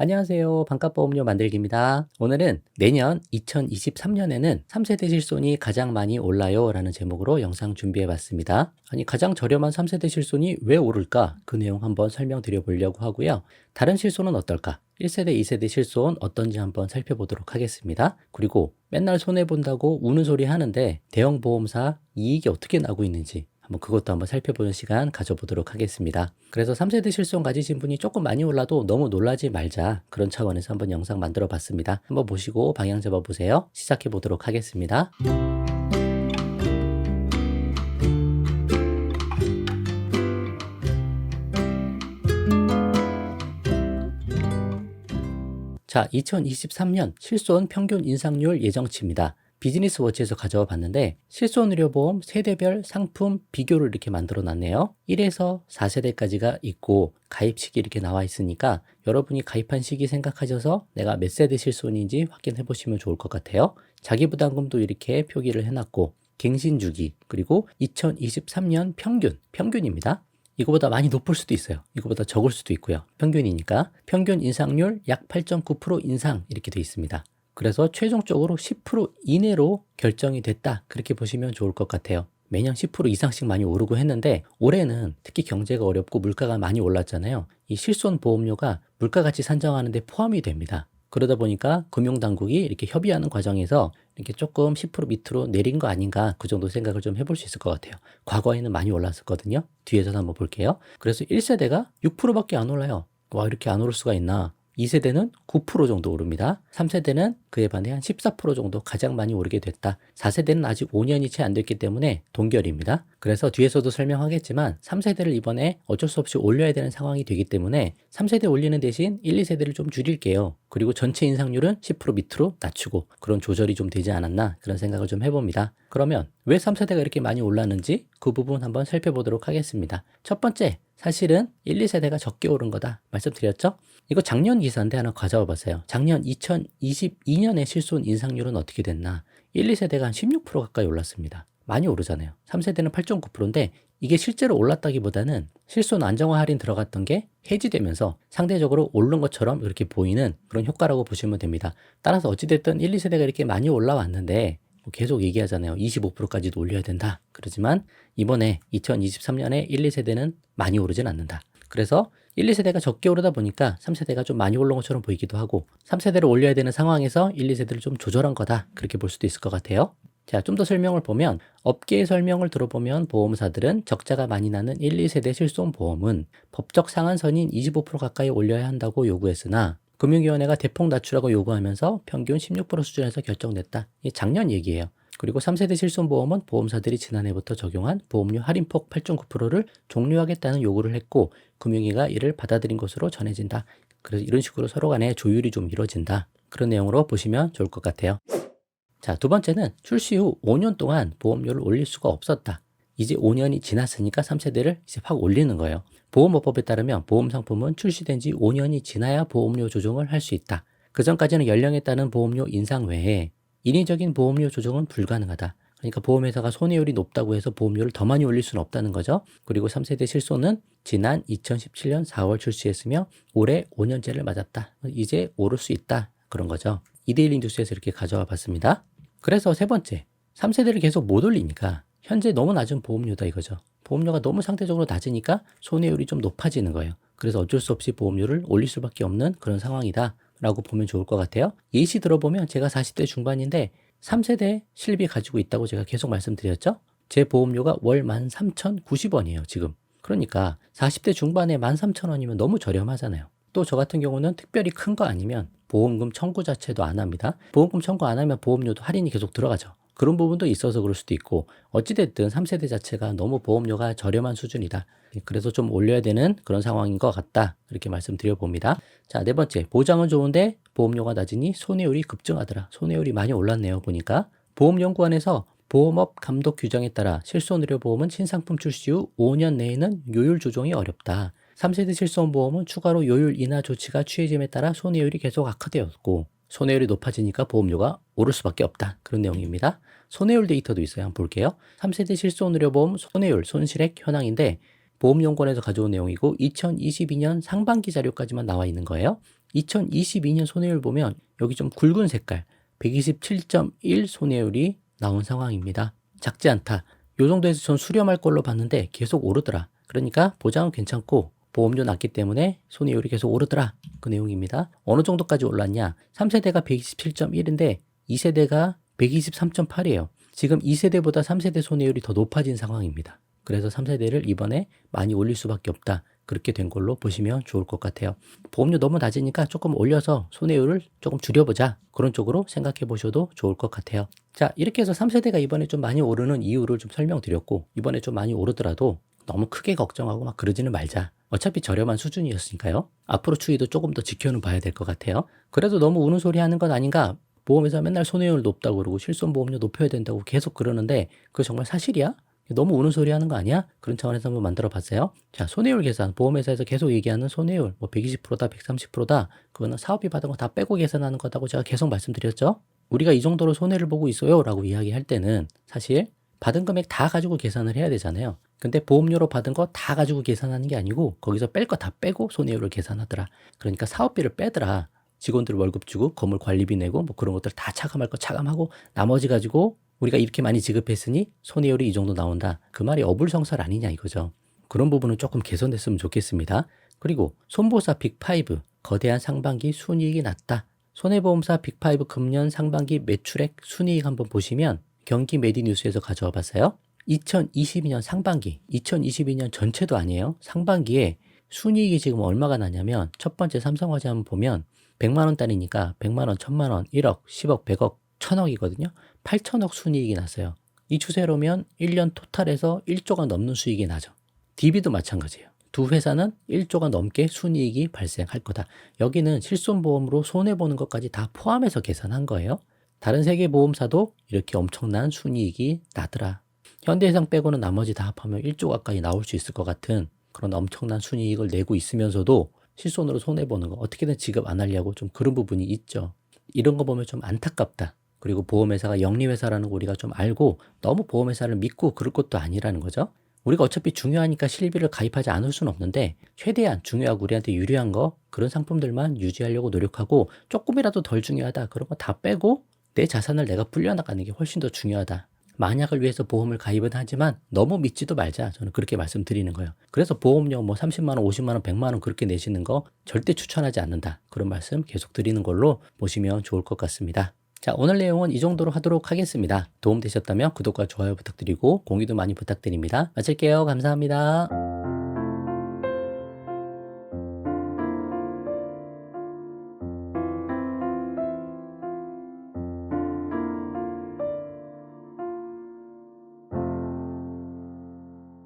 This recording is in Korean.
안녕하세요. 반값보험료 만들기입니다. 오늘은 내년 2023년에는 3세대 실손이 가장 많이 올라요 라는 제목으로 영상 준비해 봤습니다. 아니 가장 저렴한 3세대 실손이 왜 오를까? 그 내용 한번 설명드려 보려고 하고요. 다른 실손은 어떨까? 1세대, 2세대 실손 어떤지 한번 살펴보도록 하겠습니다. 그리고 맨날 손해본다고 우는 소리 하는데 대형 보험사 이익이 어떻게 나고 있는지 그것도 한번 살펴보는 시간 가져보도록 하겠습니다. 그래서 3세대 실손 가지신 분이 조금 많이 올라도 너무 놀라지 말자, 그런 차원에서 한번 영상 만들어 봤습니다. 한번 보시고 방향 잡아 보세요. 시작해 보도록 하겠습니다. 자, 2023년 실손 평균 인상률 예정치입니다. 비즈니스 워치에서 가져와 봤는데 실손의료보험 세대별 상품 비교를 이렇게 만들어 놨네요. 1에서 4세대까지가 있고 가입 시기 이렇게 나와 있으니까 여러분이 가입한 시기 생각하셔서 내가 몇 세대 실손인지 확인해 보시면 좋을 것 같아요. 자기부담금도 이렇게 표기를 해놨고 갱신 주기, 그리고 2023년 평균입니다. 이거보다 많이 높을 수도 있어요. 이거보다 적을 수도 있고요. 평균이니까 평균 인상률 약 8.9% 인상 이렇게 돼 있습니다. 그래서 최종적으로 10% 이내로 결정이 됐다, 그렇게 보시면 좋을 것 같아요. 매년 10% 이상씩 많이 오르고 했는데 올해는 특히 경제가 어렵고 물가가 많이 올랐잖아요. 이 실손 보험료가 물가같이 산정하는 데 포함이 됩니다. 그러다 보니까 금융당국이 이렇게 협의하는 과정에서 이렇게 조금 10% 밑으로 내린 거 아닌가, 그 정도 생각을 좀 해볼 수 있을 것 같아요. 과거에는 많이 올랐었거든요. 뒤에서 한번 볼게요. 그래서 1세대가 6%밖에 안 올라요. 와, 이렇게 안 오를 수가 있나. 2세대는 9% 정도 오릅니다. 3세대는 그에 반해 한 14% 정도 가장 많이 오르게 됐다. 4세대는 아직 5년이 채 안 됐기 때문에 동결입니다. 그래서 뒤에서도 설명하겠지만 3세대를 이번에 어쩔 수 없이 올려야 되는 상황이 되기 때문에 3세대 올리는 대신 1, 2세대를 좀 줄일게요. 그리고 전체 인상률은 10% 밑으로 낮추고, 그런 조절이 좀 되지 않았나, 그런 생각을 좀 해봅니다. 그러면 왜 3세대가 이렇게 많이 올랐는지 그 부분 한번 살펴보도록 하겠습니다. 첫 번째, 사실은 1, 2세대가 적게 오른 거다 말씀드렸죠? 이거 작년 기사인데 하나 가져와 봤어요. 작년 2022년에 실손 인상률은 어떻게 됐나? 1, 2세대가 한 16% 가까이 올랐습니다. 많이 오르잖아요. 3세대는 8.9%인데 이게 실제로 올랐다기보다는 실손 안정화 할인 들어갔던 게 해지되면서 상대적으로 오른 것처럼 이렇게 보이는 그런 효과라고 보시면 됩니다. 따라서 어찌됐든 1, 2세대가 이렇게 많이 올라왔는데 계속 얘기하잖아요. 25%까지도 올려야 된다. 그러지만 이번에 2023년에 1, 2세대는 많이 오르진 않는다. 그래서 1, 2세대가 적게 오르다 보니까 3세대가 좀 많이 오른 것처럼 보이기도 하고, 3세대를 올려야 되는 상황에서 1, 2세대를 좀 조절한 거다, 그렇게 볼 수도 있을 것 같아요. 자, 좀 더 설명을 보면, 업계의 설명을 들어보면 보험사들은 적자가 많이 나는 1, 2세대 실손보험은 법적 상한선인 25% 가까이 올려야 한다고 요구했으나 금융위원회가 대폭 낮추라고 요구하면서 평균 16% 수준에서 결정됐다. 이게 작년 얘기예요. 그리고 3세대 실손보험은 보험사들이 지난해부터 적용한 보험료 할인폭 8.9%를 종료하겠다는 요구를 했고, 금융위가 이를 받아들인 것으로 전해진다. 그래서 이런 식으로 서로 간에 조율이 좀 이루어진다, 그런 내용으로 보시면 좋을 것 같아요. 자, 두 번째는 출시 후 5년 동안 보험료를 올릴 수가 없었다. 이제 5년이 지났으니까 3세대를 이제 확 올리는 거예요. 보험업법에 따르면 보험 상품은 출시된 지 5년이 지나야 보험료 조정을 할 수 있다. 그 전까지는 연령에 따른 보험료 인상 외에 인위적인 보험료 조정은 불가능하다. 그러니까 보험회사가 손해율이 높다고 해서 보험료를 더 많이 올릴 수는 없다는 거죠. 그리고 3세대 실손은 지난 2017년 4월 출시했으며 올해 5년째를 맞았다. 이제 오를 수 있다, 그런 거죠. 이데일리 뉴스에서 이렇게 가져와 봤습니다. 그래서 세 번째, 3세대를 계속 못 올리니까 현재 너무 낮은 보험료다 이거죠. 보험료가 너무 상대적으로 낮으니까 손해율이 좀 높아지는 거예요. 그래서 어쩔 수 없이 보험료를 올릴 수밖에 없는 그런 상황이다 라고 보면 좋을 것 같아요. 예시 들어보면 제가 40대 중반인데 3세대 실비 가지고 있다고 제가 계속 말씀드렸죠. 제 보험료가 월 13,090원이에요 지금. 그러니까 40대 중반에 13,000원이면 너무 저렴하잖아요. 또 저 같은 경우는 특별히 큰 거 아니면 보험금 청구 자체도 안 합니다. 보험금 청구 안 하면 보험료도 할인이 계속 들어가죠. 그런 부분도 있어서 그럴 수도 있고, 어찌됐든 3세대 자체가 너무 보험료가 저렴한 수준이다. 그래서 좀 올려야 되는 그런 상황인 것 같다, 이렇게 말씀드려 봅니다. 자, 네 번째, 보장은 좋은데 보험료가 낮으니 손해율이 급증하더라. 손해율이 많이 올랐네요 보니까. 보험연구원에서 보험업 감독 규정에 따라 실손의료보험은 신상품 출시 후 5년 내에는 요율 조정이 어렵다. 3세대 실손보험은 추가로 요율 인하 조치가 취해짐에 따라 손해율이 계속 악화되었고, 손해율이 높아지니까 보험료가 오를 수밖에 없다, 그런 내용입니다. 손해율 데이터도 있어요. 한번 볼게요. 3세대 실손의료보험 손해율, 손실액 현황인데 보험연구원에서 가져온 내용이고 2022년 상반기 자료까지만 나와 있는 거예요. 2022년 손해율 보면 여기 좀 굵은 색깔 127.1 손해율이 나온 상황입니다. 작지 않다. 요 정도에서 전 수렴할 걸로 봤는데 계속 오르더라. 그러니까 보장은 괜찮고 보험료 낮기 때문에 손해율이 계속 오르더라. 그 내용입니다. 어느 정도까지 올랐냐? 3세대가 127.1인데 2세대가 123.8이에요. 지금 2세대보다 3세대 손해율이 더 높아진 상황입니다. 그래서 3세대를 이번에 많이 올릴 수밖에 없다. 그렇게 된 걸로 보시면 좋을 것 같아요. 보험료 너무 낮으니까 조금 올려서 손해율을 조금 줄여보자. 그런 쪽으로 생각해 보셔도 좋을 것 같아요. 자, 이렇게 해서 3세대가 이번에 좀 많이 오르는 이유를 좀 설명드렸고, 이번에 좀 많이 오르더라도 너무 크게 걱정하고 막 그러지는 말자. 어차피 저렴한 수준이었으니까요. 앞으로 추이도 조금 더 지켜는 봐야 될 것 같아요. 그래도 너무 우는 소리 하는 건 아닌가? 보험회사 맨날 손해율 높다고 그러고 실손보험료 높여야 된다고 계속 그러는데 그거 정말 사실이야? 너무 우는 소리 하는 거 아니야? 그런 차원에서 한번 만들어 봤어요. 자, 손해율 계산. 보험회사에서 계속 얘기하는 손해율. 뭐 120%다, 130%다. 그거는 사업비 받은 거 다 빼고 계산하는 거다고 제가 계속 말씀드렸죠. 우리가 이 정도로 손해를 보고 있어요 라고 이야기할 때는 사실 받은 금액 다 가지고 계산을 해야 되잖아요. 근데 보험료로 받은 거 다 가지고 계산하는 게 아니고 거기서 뺄 거 다 빼고 손해율을 계산하더라. 그러니까 사업비를 빼더라. 직원들 월급 주고 건물 관리비 내고 뭐 그런 것들 다 차감할 거 차감하고 나머지 가지고 우리가 이렇게 많이 지급했으니 손해율이 이 정도 나온다. 그 말이 어불성설 아니냐 이거죠. 그런 부분은 조금 개선됐으면 좋겠습니다. 그리고 손보사 빅5 거대한 상반기 순이익이 낮다. 손해보험사 빅5 금년 상반기 매출액 순이익 한번 보시면 경기 메디뉴스에서 가져와 봤어요. 2022년 상반기, 2022년 전체도 아니에요. 상반기에 순이익이 지금 얼마가 나냐면 첫 번째 삼성화재 한번 보면 100만 원짜리니까 100만 원, 1000만 원, 1억, 10억, 100억, 1000억이거든요. 8천억 순이익이 났어요. 이 추세로면 1년 토탈에서 1조가 넘는 수익이 나죠. DB도 마찬가지예요. 두 회사는 1조가 넘게 순이익이 발생할 거다. 여기는 실손보험으로 손해보는 것까지 다 포함해서 계산한 거예요. 다른 세계 보험사도 이렇게 엄청난 순이익이 나더라. 현대해상 빼고는 나머지 다 합하면 1조 가까이 나올 수 있을 것 같은 그런 엄청난 순이익을 내고 있으면서도 실손으로 손해보는 거 어떻게든 지급 안 하려고 좀 그런 부분이 있죠. 이런 거 보면 좀 안타깝다. 그리고 보험회사가 영리회사라는 거 우리가 좀 알고 너무 보험회사를 믿고 그럴 것도 아니라는 거죠. 우리가 어차피 중요하니까 실비를 가입하지 않을 수는 없는데 최대한 중요하고 우리한테 유리한 거 그런 상품들만 유지하려고 노력하고 조금이라도 덜 중요하다 그런 거 다 빼고 내 자산을 내가 불려나가는 게 훨씬 더 중요하다. 만약을 위해서 보험을 가입은 하지만 너무 믿지도 말자. 저는 그렇게 말씀드리는 거예요. 그래서 보험료 뭐 30만 원, 50만 원, 100만 원 그렇게 내시는 거 절대 추천하지 않는다. 그런 말씀 계속 드리는 걸로 보시면 좋을 것 같습니다. 자, 오늘 내용은 이 정도로 하도록 하겠습니다. 도움되셨다면 구독과 좋아요 부탁드리고 공유도 많이 부탁드립니다. 마칠게요. 감사합니다.